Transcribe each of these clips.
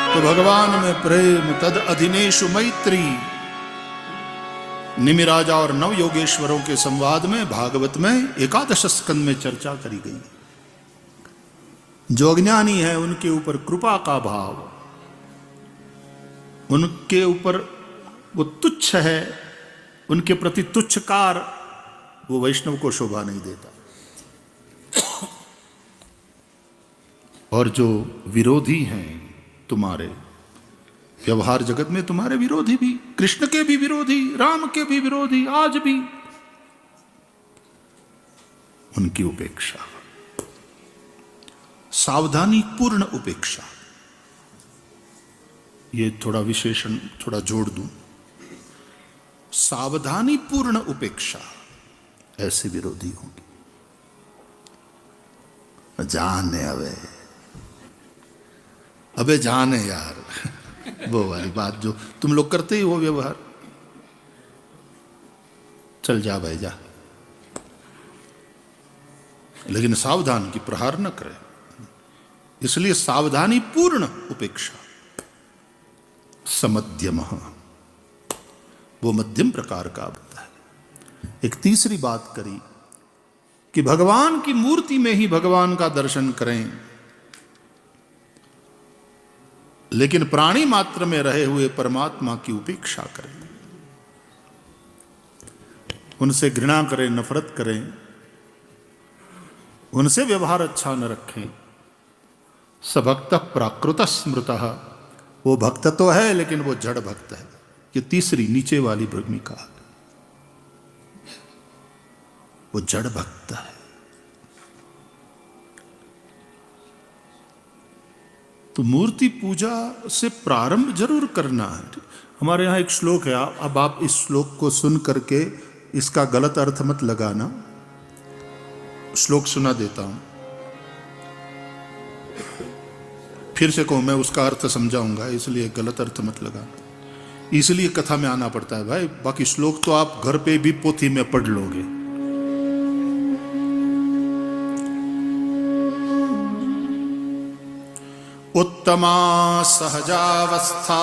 तो भगवान में प्रेम तद अधिनेशु मैत्री। निमिराजा और नव योगेश्वरों के संवाद में भागवत में 11 स्कंद में चर्चा करी गई। जो अज्ञानी है उनके ऊपर कृपा का भाव, उनके ऊपर वो तुच्छ है, उनके प्रति तुच्छकार, वो वैष्णव को शोभा नहीं देता। और जो विरोधी हैं तुम्हारे व्यवहार जगत में, तुम्हारे विरोधी भी, कृष्ण के भी विरोधी, राम के भी विरोधी, आज भी, उनकी उपेक्षा, सावधानी पूर्ण उपेक्षा। ये थोड़ा विशेषण थोड़ा जोड़ दूं, सावधानी पूर्ण उपेक्षा, ऐसे विरोधी होंगे। जाने अबे जाने यार, वो वाली बात जो तुम लोग करते ही हो व्यवहार, चल जा भाई जा, लेकिन सावधान की प्रहार न करे। इसलिए सावधानी पूर्ण उपेक्षा, समध्यम, वो मध्यम प्रकार का होता है। एक तीसरी बात करी कि भगवान की मूर्ति में ही भगवान का दर्शन करें, लेकिन प्राणी मात्र में रहे हुए परमात्मा की उपेक्षा करें, उनसे घृणा करें, नफरत करें, उनसे व्यवहार अच्छा न रखें। सभक्त प्राकृत स्मृतः, वो भक्त तो है लेकिन वो जड़ भक्त है। ये तीसरी नीचे वाली भूमिका, वो जड़ भक्त है। तो मूर्ति पूजा से प्रारंभ जरूर करना है। हमारे यहाँ एक श्लोक है, अब आप इस श्लोक को सुन करके इसका गलत अर्थ मत लगाना। श्लोक सुना देता हूं, फिर से कहूं, मैं उसका अर्थ समझाऊंगा, इसलिए गलत अर्थ मत लगाना। इसलिए कथा में आना पड़ता है भाई, बाकी श्लोक तो आप घर पे भी पोथी में पढ़ लोगे। उत्तमा सहजावस्था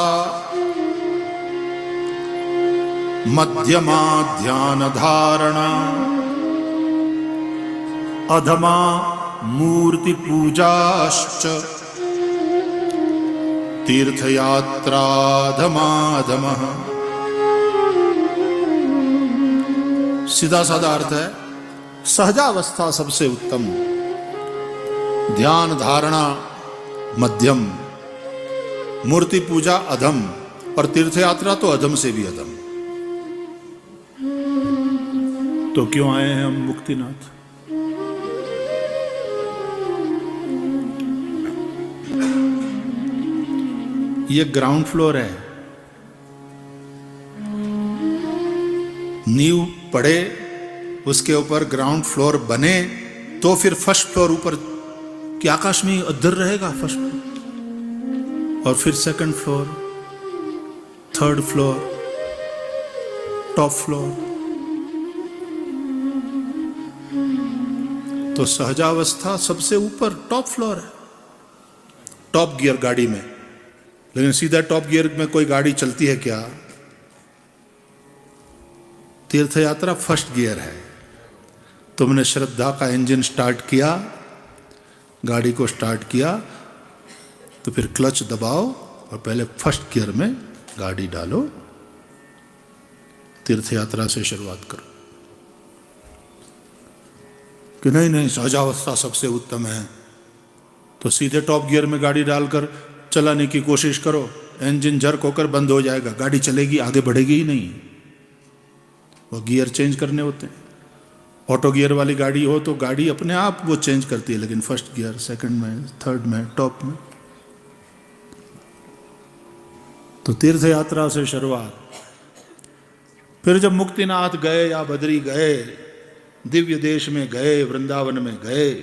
मध्यमा ध्यान धारणा अधमा मूर्ति पूजाश्च तीर्थयात्राधमाधमः। सीधा साधा अर्थ है, सहजावस्था सबसे उत्तम, ध्यान धारणा मध्यम, मूर्ति पूजा अधम, और तीर्थयात्रा तो अधम से भी अधम। तो क्यों आए हैं हम मुक्तिनाथ? ये ग्राउंड फ्लोर है, नींव पड़े, उसके ऊपर ग्राउंड फ्लोर बने, तो फिर फर्स्ट फ्लोर ऊपर कि आकाश में अद्धर रहेगा फर्स्ट फ्लोर, और फिर second floor, third floor, top floor. तो सहजावस्था सबसे ऊपर टॉप फ्लोर है, टॉप गियर गाड़ी में। लेकिन सीधा टॉप गियर में कोई गाड़ी चलती है क्या? तीर्थयात्रा फर्स्ट गियर है। तुमने श्रद्धा का इंजन स्टार्ट किया, गाड़ी को स्टार्ट किया, तो फिर क्लच दबाओ और पहले फर्स्ट गियर में गाड़ी डालो, तीर्थयात्रा से शुरुआत करो। कि नहीं सहजावस्था सबसे उत्तम है, तो सीधे टॉप गियर में गाड़ी डालकर चलाने की कोशिश करो, इंजन जर्क होकर बंद हो जाएगा, गाड़ी चलेगी, आगे बढ़ेगी ही नहीं। वो गियर चेंज करने होते हैं। ऑटो गियर वाली गाड़ी हो तो गाड़ी अपने आप वो चेंज करती है, लेकिन फर्स्ट गियर, सेकंड में, थर्ड में, टॉप में। तो तीर्थ यात्रा से शुरुआत। फिर जब मुक्तिनाथ गए या बद्री गए, दिव्य देश में गए, वृंदावन में गए,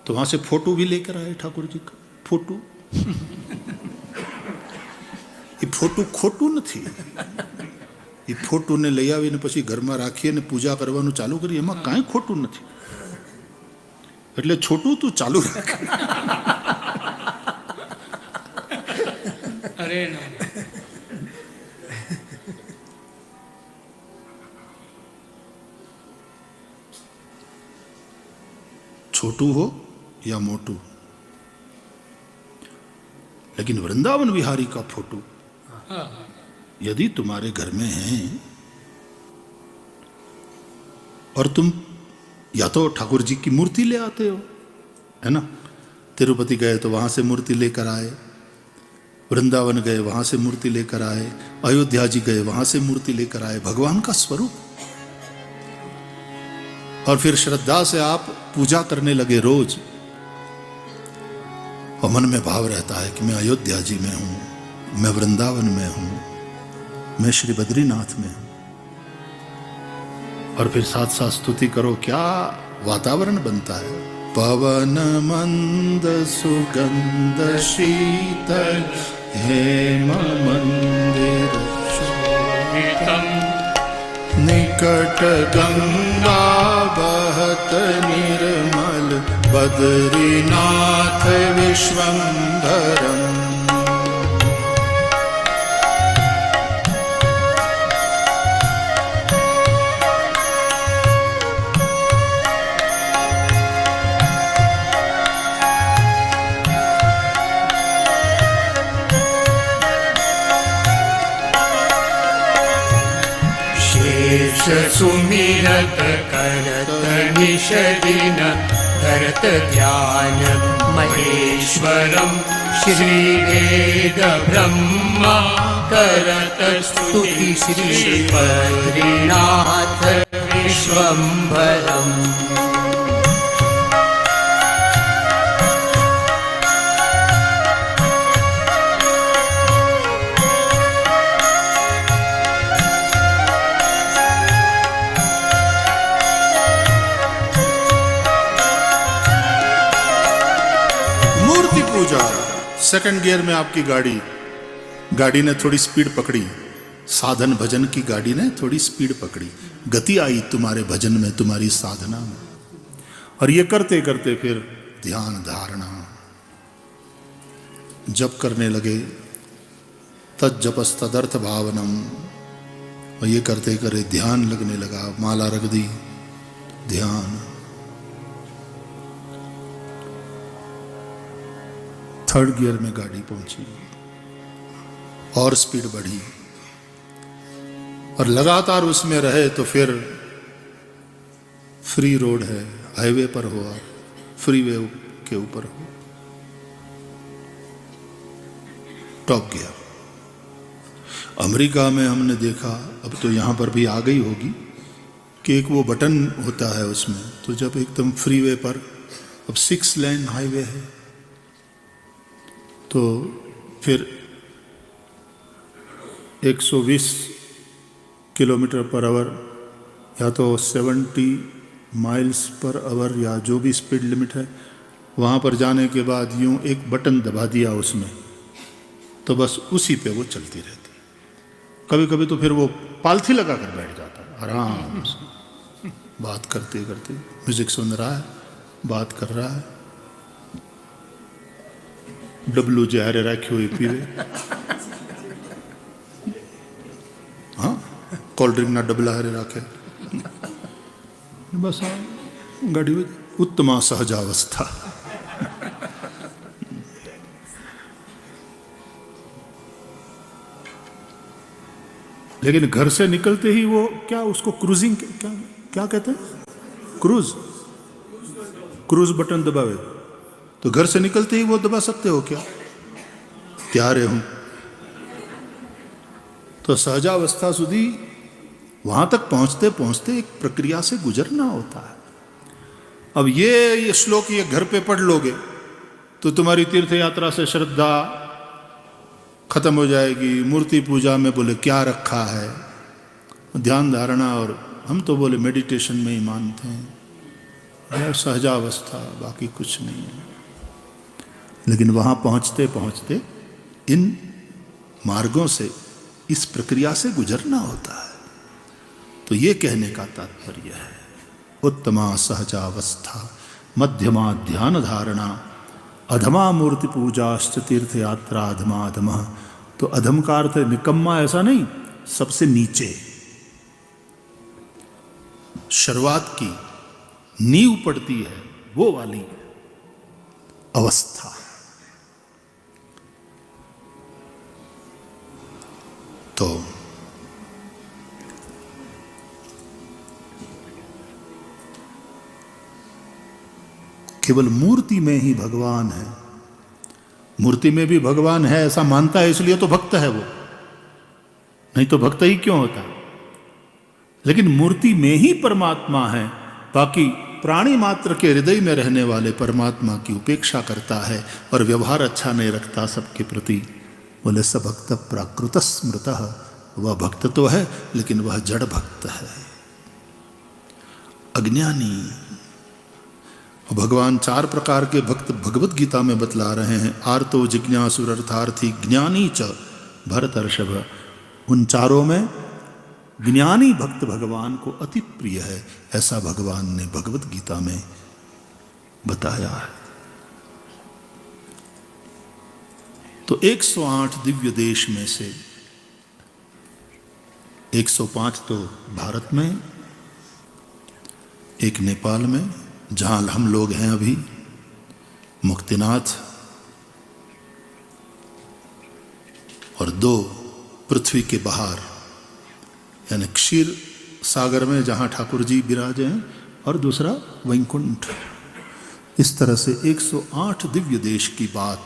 तो वहां से फोटो भी लेकर आए ठाकुर जी का। फोटो ये फोटो खोटू નથી, ये फोटो ने લઈ આવીને પછી ઘરમાં રાખીને પૂજા કરવાનું ચાલુ કરી, એમાં કાંઈ ખોટું નથી। એટલે છોટું તું ચાલુ રાખ, हरे नाम। छोटू हो या मोटू, लेकिन वृंदावन विहारी का फोटो यदि तुम्हारे घर में है और तुम या तो ठाकुर जी की मूर्ति ले आते हो, है ना, तिरुपति गए तो वहां से मूर्ति लेकर आए, वृंदावन गए वहां से मूर्ति लेकर आए, अयोध्या जी गए वहां से मूर्ति लेकर आए, भगवान का स्वरूप, और फिर श्रद्धा से आप पूजा करने लगे रोज, और मन में भाव रहता है कि मैं अयोध्या जी में हूं, मैं वृंदावन में हूं, मैं श्री बद्रीनाथ में हूं, और फिर साथ साथ स्तुति करो, क्या वातावरण बनता है। पवन मंद सुगंध शीतल हेम मंदिर शोभितम, निकट गंगा बहत निर्मल, बद्रीनाथ विश्वंभरम। सुमिरत करत निश दिन, करत ध्यान महेश्वरम श्री वेद ब्रह्मा, करत स्तुति श्री बद्रीनाथ विश्वंभरम। सेकंड गियर में आपकी गाड़ी ने थोड़ी स्पीड पकड़ी, साधन भजन की गाड़ी ने थोड़ी स्पीड पकड़ी, गति आई तुम्हारे भजन में, तुम्हारी साधना में, और ये करते करते फिर ध्यान धारणा जप करने लगे, तज्जपस तदर्थ भावनम, और ये करते करे ध्यान लगने लगा, माला रख दी, ध्यान। थर्ड गियर में गाड़ी पहुंची और स्पीड बढ़ी, और लगातार उसमें रहे तो फिर फ्री रोड है, हाईवे पर हो आप, फ्रीवे के ऊपर हो, टॉप गियर। अमेरिका में हमने देखा, अब तो यहां पर भी आ गई होगी, कि एक वो बटन होता है उसमें, तो जब एकदम फ्रीवे पर, अब 6 लेन हाईवे है, तो फिर 120 किलोमीटर पर आवर या तो 70 माइल्स पर आवर या जो भी स्पीड लिमिट है, वहाँ पर जाने के बाद यूँ एक बटन दबा दिया उसमें, तो बस उसी पे वो चलती रहती। कभी कभी तो फिर वो पालथी लगा कर बैठ जाता है आराम से, बात करते करते, म्यूजिक सुन रहा है, बात कर रहा है, डब्लू जहरे रखी हुई पीवे, हाँ, कोल्ड ड्रिंक ना डबला हरे रखे, बस गाड़ी में उत्तमा सहजावस्था। लेकिन घर से निकलते ही वो क्या, उसको क्रूजिंग क्या क्या कहते हैं, क्रूज बटन दबावे, तो घर से निकलते ही वो दबा सकते हो क्या, त्यारे हूं, तो सहजावस्था सुधी वहां तक पहुंचते पहुंचते एक प्रक्रिया से गुजरना होता है। अब ये श्लोक ये घर पे पढ़ लोगे तो तुम्हारी तीर्थ यात्रा से श्रद्धा खत्म हो जाएगी। मूर्ति पूजा में बोले क्या रखा है, ध्यान धारणा, और हम तो बोले मेडिटेशन में ही मानते हैं, सहजावस्था, बाकी कुछ नहीं है। लेकिन वहां पहुंचते पहुंचते इन मार्गों से, इस प्रक्रिया से गुजरना होता है। तो ये कहने का तात्पर्य है, उत्तमा सहजावस्था, मध्यमा ध्यान धारणा, अधमा मूर्ति पूजाश्च तीर्थ यात्रा अधमा अधमा। तो अधम का अर्थ है निकम्मा ऐसा नहीं, सबसे नीचे, शुरुआत की नींव पड़ती है वो वाली अवस्था। तो केवल मूर्ति में ही भगवान है, मूर्ति में भी भगवान है ऐसा मानता है इसलिए तो भक्त है वो, नहीं तो भक्त ही क्यों होता। लेकिन मूर्ति में ही परमात्मा है, बाकी प्राणी मात्र के हृदय में रहने वाले परमात्मा की उपेक्षा करता है और व्यवहार अच्छा नहीं रखता सबके प्रति। बोले स भक्त प्राकृत स्मृत, वह भक्त तो है लेकिन वह जड़ भक्त है, अज्ञानी। भगवान 4 प्रकार के भक्त भगवत गीता में बतला रहे हैं। आर्तो जिज्ञासुरर्थार्थी ज्ञानी च भरतर्षभ। उन चारों में ज्ञानी भक्त भगवान को अति प्रिय है, ऐसा भगवान ने भगवत गीता में बताया है। तो 108 दिव्य देश में से 105 तो भारत में, एक नेपाल में जहां हम लोग हैं अभी, मुक्तिनाथ, और 2 पृथ्वी के बाहर यानी क्षीर सागर में जहां ठाकुर जी विराजे हैं, और दूसरा वैकुंठ। इस तरह से 108 दिव्य देश की बात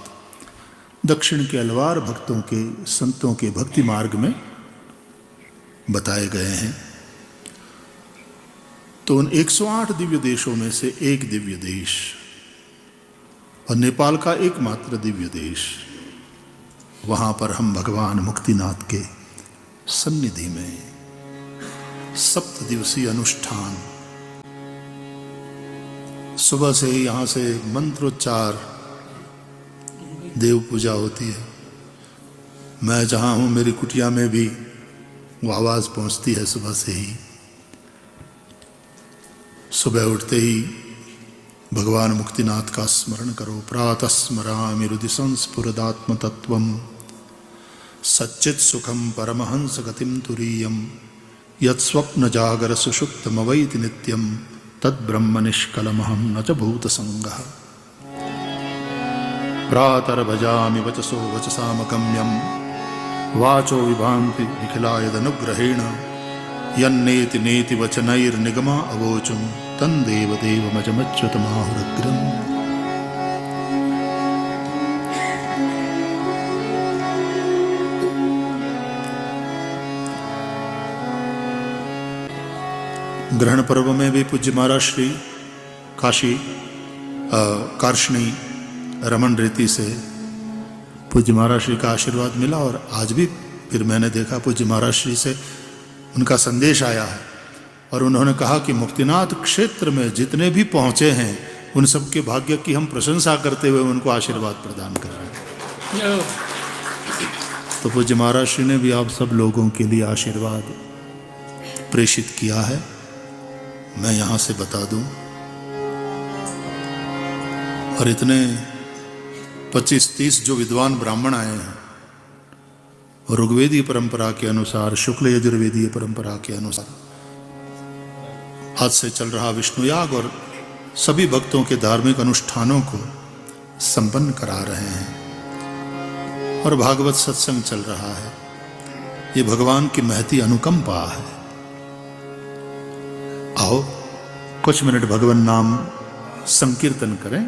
दक्षिण के अलवार भक्तों के, संतों के भक्ति मार्ग में बताए गए हैं। तो उन 108 दिव्य देशों में से एक दिव्य देश, और नेपाल का एकमात्र दिव्य देश, वहां पर हम भगवान मुक्तिनाथ के सन्निधि में 7 दिवसीय अनुष्ठान, सुबह से ही यहां से मंत्रोच्चार, देव पूजा होती है। मैं जहां हूं मेरी कुटिया में भी वो आवाज पहुंचती है सुबह से ही। सुबह उठते ही भगवान मुक्तिनाथ का स्मरण करो। प्रातः स्मरामि हृदि संस्फुरदात्म तत्वम सच्चित सुखम परमहंस गतिम तुरीयम यत् स्वप्न जागर सुषुप्तमवैति नित्यम तद्ब्रह्म निष्कलमहं न च भूत संगः। प्रातर्भजामि वचसो वचसामगम्यं वाचो विभान्ति निखिलायदनुग्रहेण यन्नेति नेति वचनैर्निगमा अवोचुं तन्देव देवमजमच्युतमाहुरग्रम्। ग्रहण पर्व में भी पूज्य महाराज श्री काशी कार्षणी रमन रीति से पूज्य महाराज श्री का आशीर्वाद मिला, और आज भी फिर मैंने देखा पूज्य महाराज श्री से उनका संदेश आया है, और उन्होंने कहा कि मुक्तिनाथ क्षेत्र में जितने भी पहुंचे हैं उन सब के भाग्य की हम प्रशंसा करते हुए उनको आशीर्वाद प्रदान कर रहे हैं। तो पूज्य महाराज श्री ने भी आप सब लोगों के लिए आशीर्वाद प्रेषित किया है, मैं यहां से बता दूं। और इतने 25-30 जो विद्वान ब्राह्मण आए हैं, ऋग्वेदीय परंपरा के अनुसार, शुक्ल यजुर्वेदीय परंपरा के अनुसार आज से चल रहा विष्णु याग और सभी भक्तों के धार्मिक अनुष्ठानों को संपन्न करा रहे हैं, और भागवत सत्संग चल रहा है। ये भगवान की महती अनुकंपा है। आओ कुछ मिनट भगवान नाम संकीर्तन करें,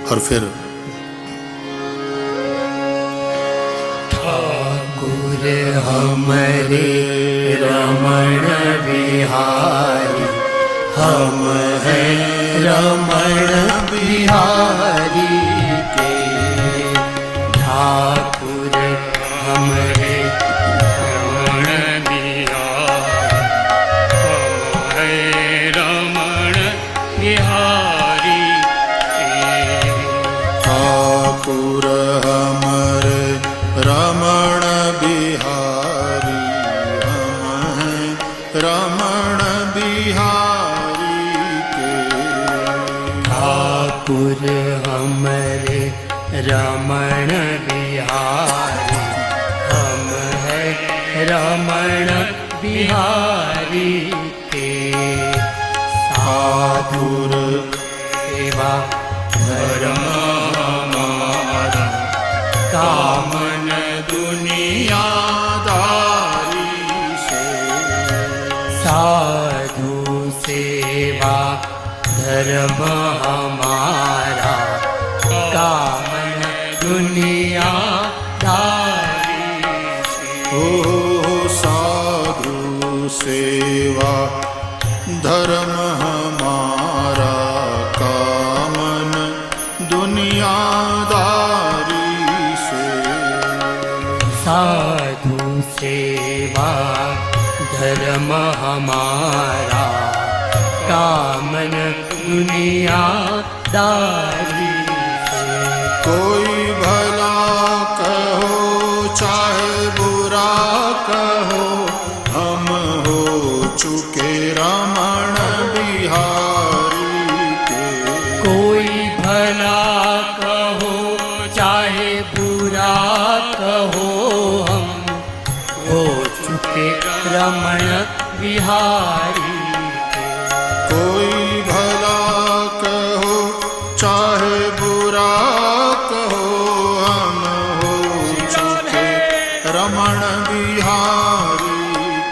और फिर ठाकुर हमरे रमण बिहारी, हम हैं रमण बिहारी के। ठाकुर हमरे रमण बिहारी, हम हैं रमण बिहारी के। ठाकुर हमरे रमण बिहारी, हम हैं रमण बिहारी के। ठाकुर हमरे रमण बिहारी, बिहारी हम है रमण बिहारी के साधुर सेवा धर्म हमारा कामन दुनियादारी से साधु सेवा धर्म हमारा कामन दुनियादारी से ओ साधु सेवा धर्म हमारा कामन दुनियादारी से साधु सेवा धर्म हमारा कामन दुनियादारी से कोई भला कहो चाहे बुरा कहो हम हो चुके रमण बिहारी के कोई भला कहो चाहे बुरा कहो हम हो चुके रमण बिहारी के कोई भला कहो चाहे बुरा कहो हम हो चुके रमण बिहारी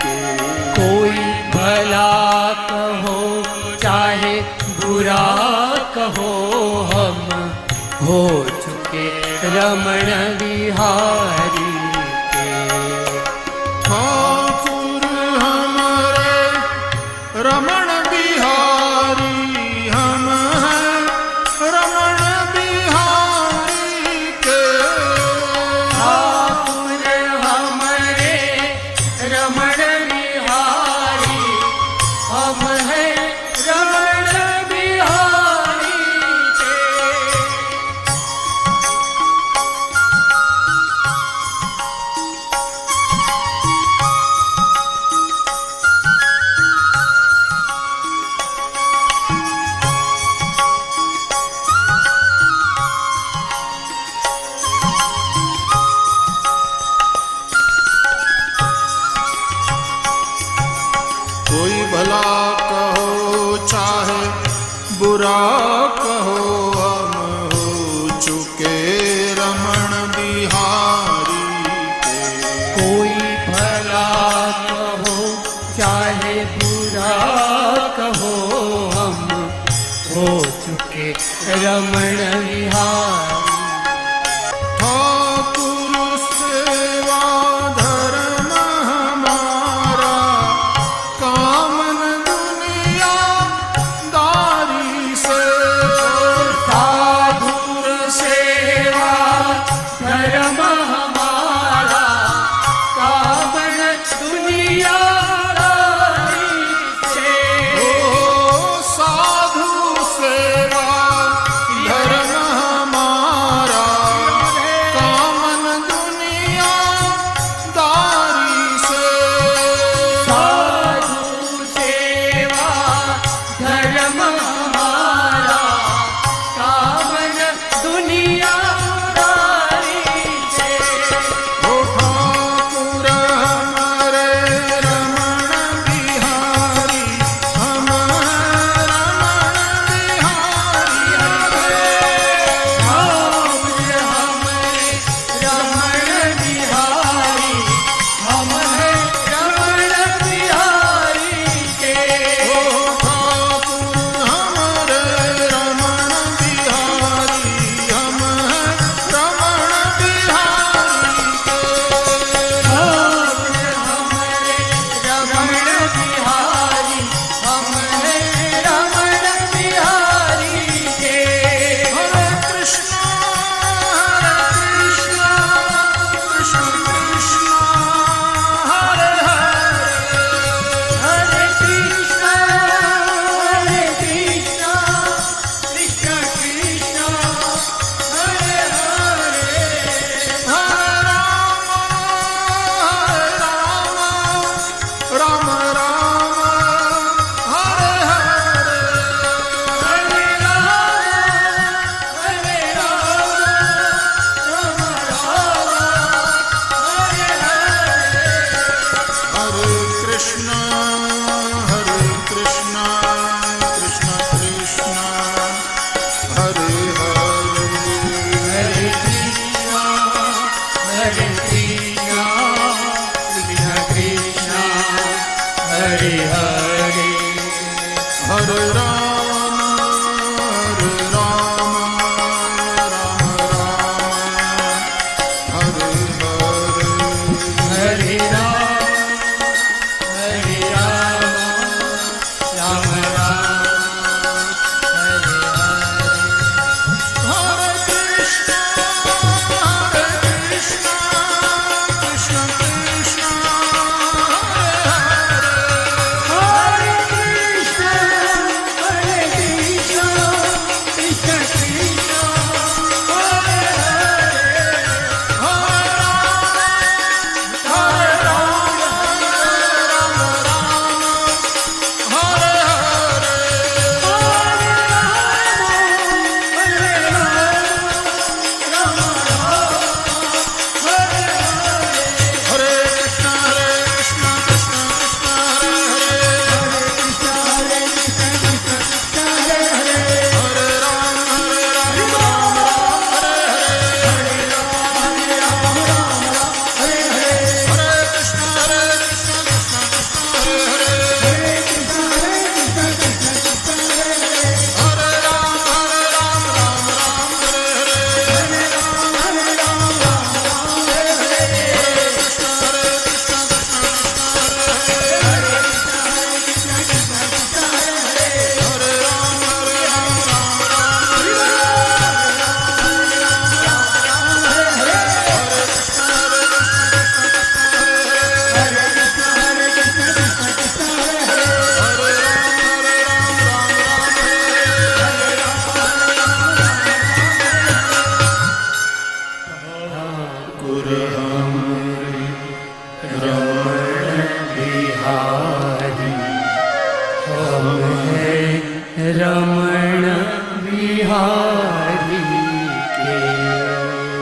के कोई भला कहो चाहे बुरा कहो हम हो चुके रमण बिहारी के ठाकुर हमारे रमण बिहारी हम हैं रमण बिहारी के ठाकुर हमारे रमण बिहारी हम हैं रमण बिहारी के कोई भला कहो चाहे बुरा कहो हम हो चुके रमण बिहारी के कोई भला कहो चाहे बुरा कहो हम हो चुके रमण बिहारी ठाकुर सेवा धर्म हमारा कामन दुनियादारी से साधुर सेवा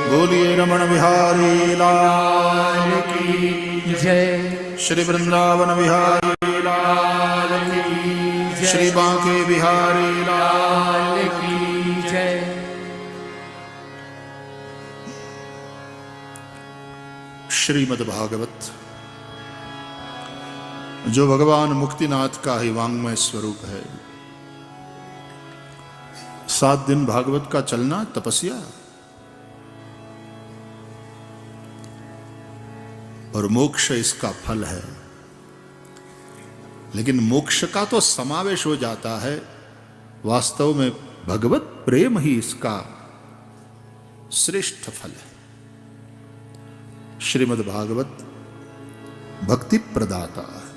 बोलिए रमण बिहारी लाल की जय। श्री वृंदावन बिहारी लाल की श्री बांके बिहारी लाल की जय। श्रीमद् भागवत जो भगवान मुक्तिनाथ का ही वांग्मय स्वरूप है। 7 दिन भागवत का चलना तपस्या और मोक्ष इसका फल है। लेकिन मोक्ष का तो समावेश हो जाता है, वास्तव में भगवत प्रेम ही इसका श्रेष्ठ फल है। श्रीमद् भागवत भक्ति प्रदाता है।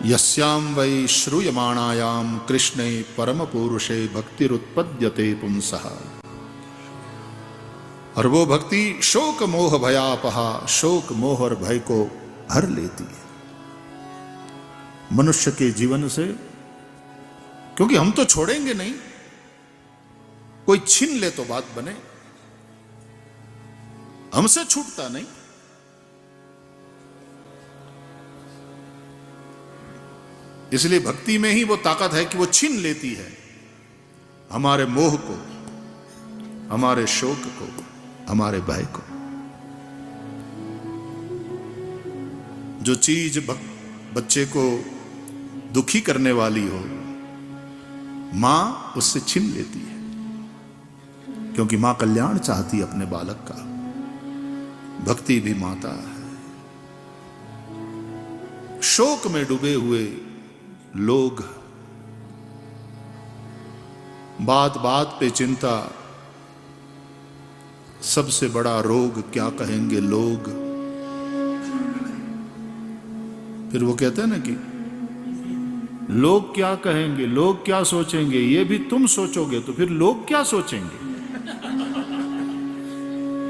यस्याम वै श्रूयमाणायाम कृष्णे परम पुरुषे भक्तिरुत्पद्यते पुंसः। और वो भक्ति शोक मोह भयापहा, शोक मोह और भय को हर लेती है मनुष्य के जीवन से। क्योंकि हम तो छोड़ेंगे नहीं, कोई छीन ले तो बात बने, हमसे छूटता नहीं। इसलिए भक्ति में ही वो ताकत है कि वो छीन लेती है हमारे मोह को, हमारे शोक को, हमारे भय को। जो चीज बच्चे को दुखी करने वाली हो, मां उससे छीन लेती है, क्योंकि मां कल्याण चाहती है अपने बालक का। भक्ति भी माता है। शोक में डूबे हुए लोग, बात बात पे चिंता, सबसे बड़ा रोग क्या कहेंगे लोग। फिर वो कहते हैं ना कि लोग क्या कहेंगे, लोग क्या सोचेंगे। ये भी तुम सोचोगे तो फिर लोग क्या सोचेंगे।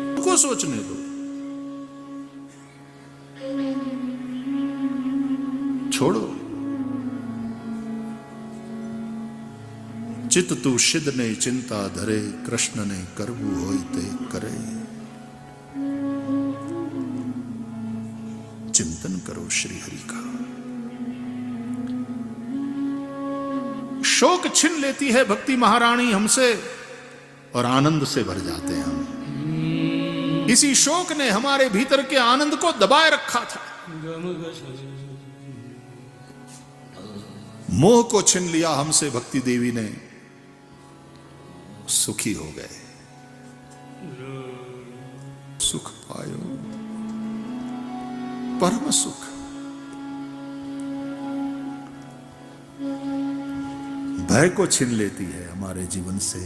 उनको सोचने दो। छोड़ो। चित तू शिद ने चिंता धरे, कृष्ण ने करबू होइते करे। चिंतन करो श्री हरि का। शोक छिन लेती है भक्ति महारानी हमसे और आनंद से भर जाते हैं हम। इसी शोक ने हमारे भीतर के आनंद को दबाए रखा था। मोह को छिन लिया हमसे भक्ति देवी ने, सुखी हो गए, सुख पायो, परम सुख। भय को छीन लेती है हमारे जीवन से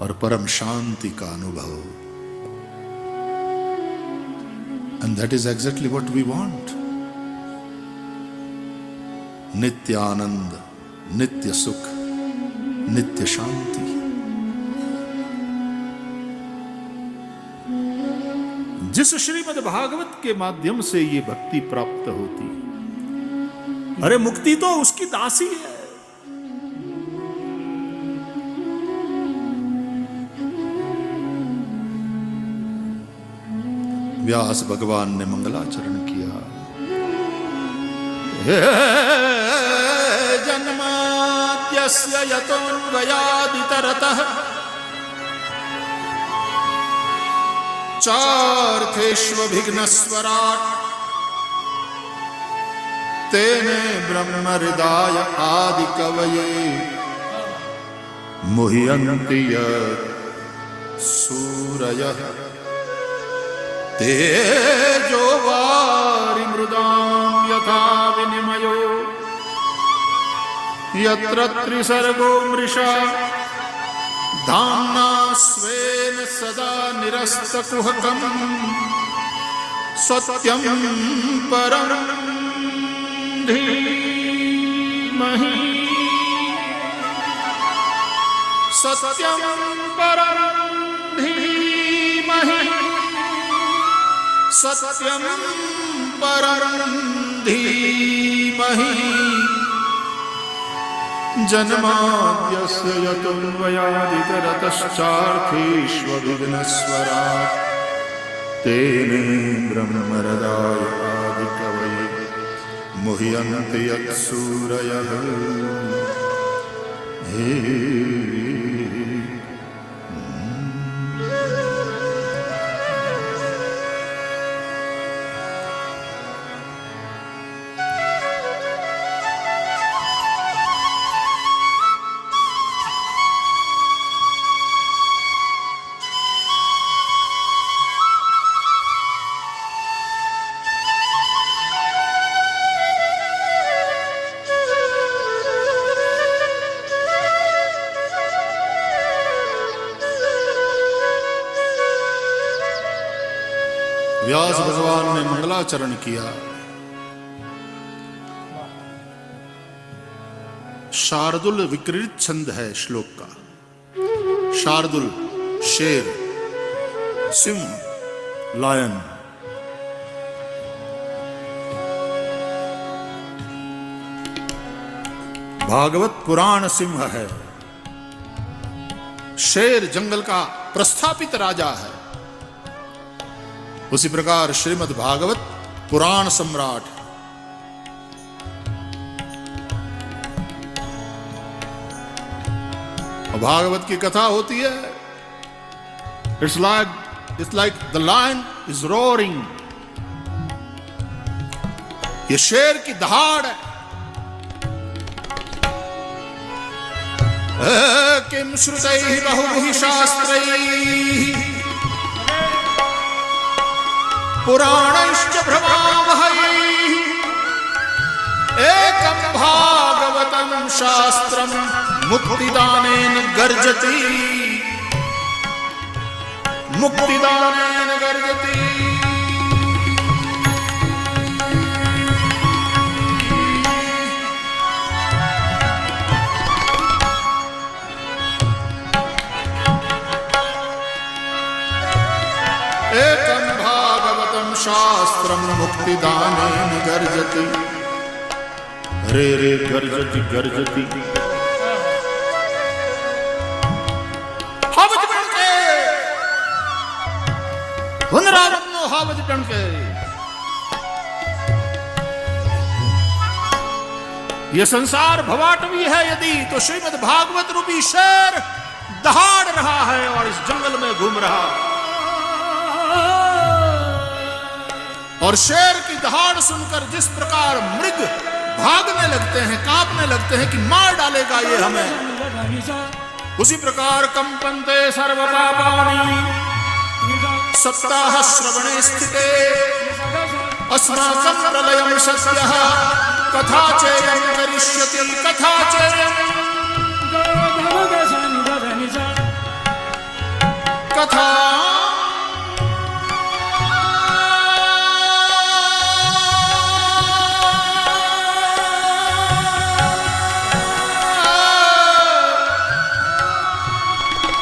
और परम शांति का अनुभव। And that is exactly what we want. नित्य आनंद, नित्य सुख, नित्य शांति। जिस श्रीमद् भागवत के माध्यम से ये भक्ति प्राप्त होती है, अरे मुक्ति तो उसकी दासी है। व्यास भगवान ने मंगलाचरण किया। जन्माद्यस्य यतोऽन्वयादितरतः चार्थेष्वभिघ्नस्वराट् तेने ब्रह्महृदाय आदिकवये मुह्यन्ति यत् सूरयः तेजो वारिमृदां यथा विनिमयो यत्र त्रिसर्गो मृषा धाम्ना स्वेन सदा निरस्तकुहकम् सत्यं परं धीमहि सत्यं परं धीमहि सत्यं परं धीमहि जन्माद्यस्य यतोऽन्वयादितरतश्चार्थेष्वभिघ्नस्वराट् तेने ब्रह्महृदाय आदिकवये मुह्यन्ति यत्सूरयः हे व्यास भगवान ने मंगलाचरण किया। शार्दुल विकृत छंद है श्लोक का। शार्दुल शेर, सिंह लायन। भागवत पुराण सिंह है, शेर जंगल का प्रस्थापित राजा है। उसी प्रकार श्रीमद् भागवत पुराण सम्राट। भागवत की कथा होती है, it's like the lion is roaring. ये शेर की दहाड़ है। किम श्रुतैः बहुभिः शास्त्रैः पुराणश्च भ्रमावहै एकं भागवतं शास्त्रं मुक्तिदानेन गर्जति। मुक्तिदानेन गर्जति। एकं भागवतं शास्त्रं मुक्तिदानेन गर्जति। रे रे गर्जति गर्जति। House टणके, वनरावनो house टणके। ये संसार भवाटवी है यदि, तो श्रीमद् भागवत रूपी शेर दहाड़ रहा है और इस जंगल में घूम रहा है। और शेर की दहाड़ सुनकर जिस प्रकार मृग भागने लगते हैं, कांपने लगते हैं कि मार डालेगा ये हमें, उसी प्रकार कंपन्ते सर्व पापानि सप्ताह श्रवणे स्थिते अस्माकं प्रलयं सस्यः कथा चेयं करिष्यति। कथा चेयं कथा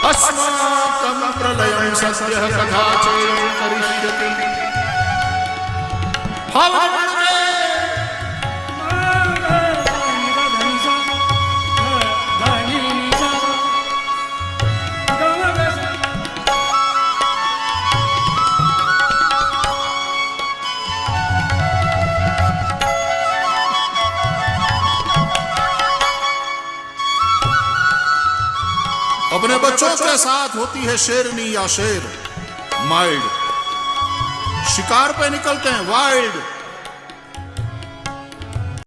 अस्माकं प्रलयं सस्यः कथा चेयं करिष्यति। अपने बच्चों के साथ होती है शेरनी या शेर, माइल्ड। शिकार पे निकलते हैं वाइल्ड।